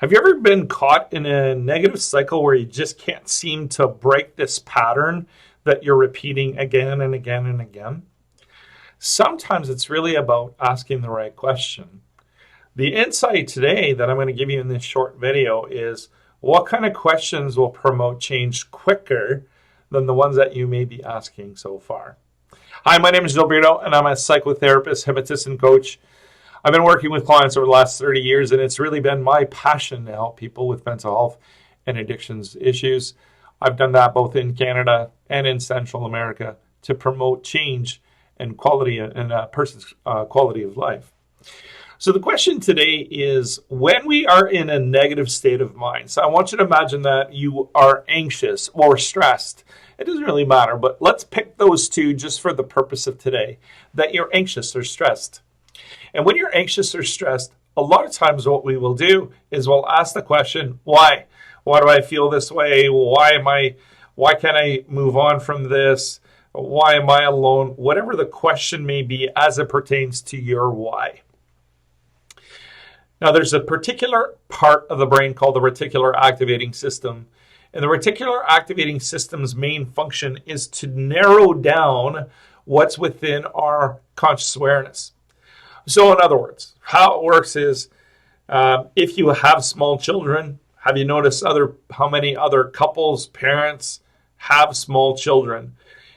Have you ever been caught in a negative cycle where you just can't seem to break this pattern that you're repeating again and again and again? Sometimes it's really about asking the right question. The insight today that I'm going to give you in this short video is what kind of questions will promote change quicker than the ones that you may be asking so far. Hi, my name is Gilberto, and I'm a psychotherapist, hypnotist, coach. I've been working with clients over the last 30 years, and it's really been my passion to help people with mental health and addictions issues. I've done that both in Canada and in Central America to promote change and quality in a person's quality of life. So the question today is, when we are in a negative state of mind, so I want you to imagine that you are anxious or stressed. It doesn't really matter, but let's pick those two just for the purpose of today, that you're anxious or stressed. And when you're anxious or stressed, a lot of times what we will do is we'll ask the question, why? Why do I feel this way? Why can't I move on from this? Why am I alone? Whatever the question may be as it pertains to your why. Now, there's a particular part of the brain called the reticular activating system. And the reticular activating system's main function is to narrow down what's within our conscious awareness. So in other words, how it works is if you have small children, have you noticed how many other couples, parents have small children?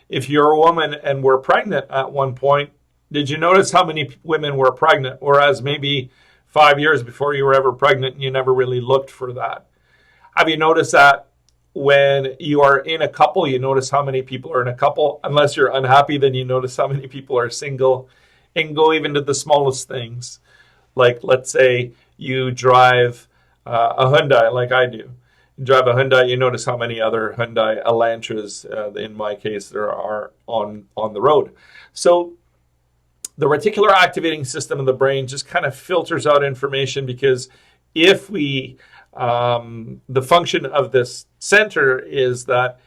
If you're a woman and were pregnant at one point, did you notice how many women were pregnant? Whereas maybe 5 years before you were ever pregnant, you never really looked for that. Have you noticed that when you are in a couple, you notice how many people are in a couple? Unless you're unhappy, then you notice how many people are single. And go even to the smallest things. Like, let's say you drive a Hyundai like I do. You drive a Hyundai, you notice how many other Hyundai Elantras, in my case, there are on the road. So the reticular activating system of the brain just kind of filters out information, because if the function of this center is that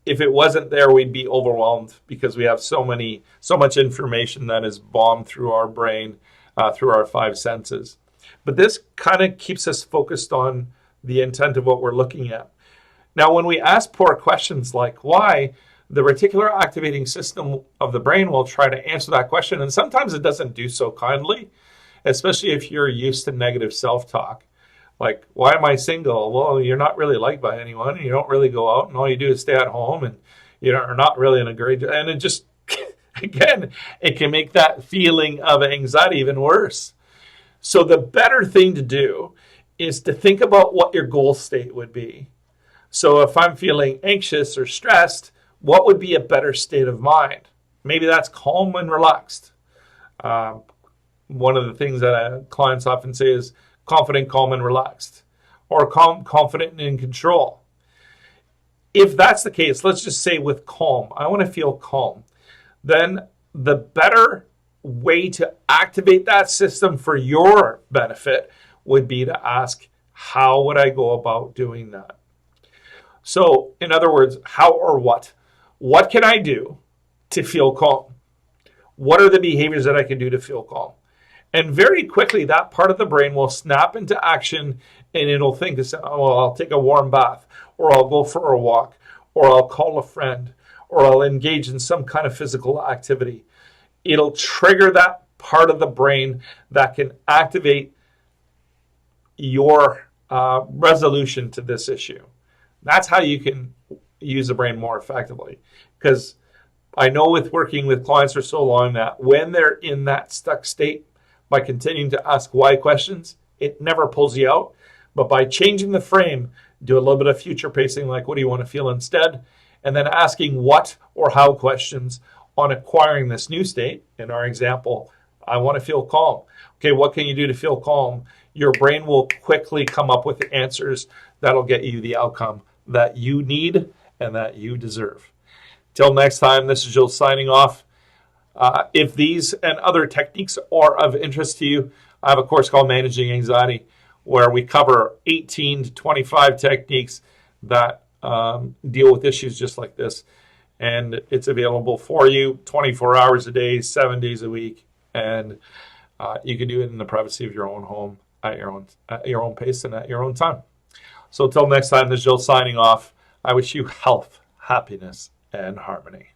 if it wasn't there, we'd be overwhelmed because we have so much information that is bombed through our brain, through our five senses. But this kind of keeps us focused on the intent of what we're looking at. Now, when we ask poor questions like why, the reticular activating system of the brain will try to answer that question. And sometimes it doesn't do so kindly, especially if you're used to negative self-talk. Like, why am I single? Well, you're not really liked by anyone, and you don't really go out, and all you do is stay at home, and you're not really in a great... And it just, again, it can make that feeling of anxiety even worse. So the better thing to do is to think about what your goal state would be. So if I'm feeling anxious or stressed, what would be a better state of mind? Maybe that's calm and relaxed. One of the things that clients often say is, confident, calm, and relaxed, or calm, confident, and in control. If that's the case, let's just say with calm, I want to feel calm. Then the better way to activate that system for your benefit would be to ask, how would I go about doing that? So, in other words, how or what? What can I do to feel calm? What are the behaviors that I can do to feel calm? And very quickly, that part of the brain will snap into action, and it'll think, oh, well, I'll take a warm bath, or I'll go for a walk, or I'll call a friend, or I'll engage in some kind of physical activity. It'll trigger that part of the brain that can activate your resolution to this issue. That's how you can use the brain more effectively. Because I know with working with clients for so long that when they're in that stuck state, by continuing to ask why questions, it never pulls you out. But by changing the frame, do a little bit of future pacing, like what do you want to feel instead? And then asking what or how questions on acquiring this new state. In our example, I want to feel calm. Okay, what can you do to feel calm? Your brain will quickly come up with the answers that'll get you the outcome that you need and that you deserve. Till next time, this is Jill signing off. If these and other techniques are of interest to you, I have a course called Managing Anxiety, where we cover 18 to 25 techniques that deal with issues just like this. And it's available for you 24 hours a day, 7 days a week. And you can do it in the privacy of your own home. at your own pace and at your own time. So until next time, this is Joe signing off. I wish you health, happiness, and harmony.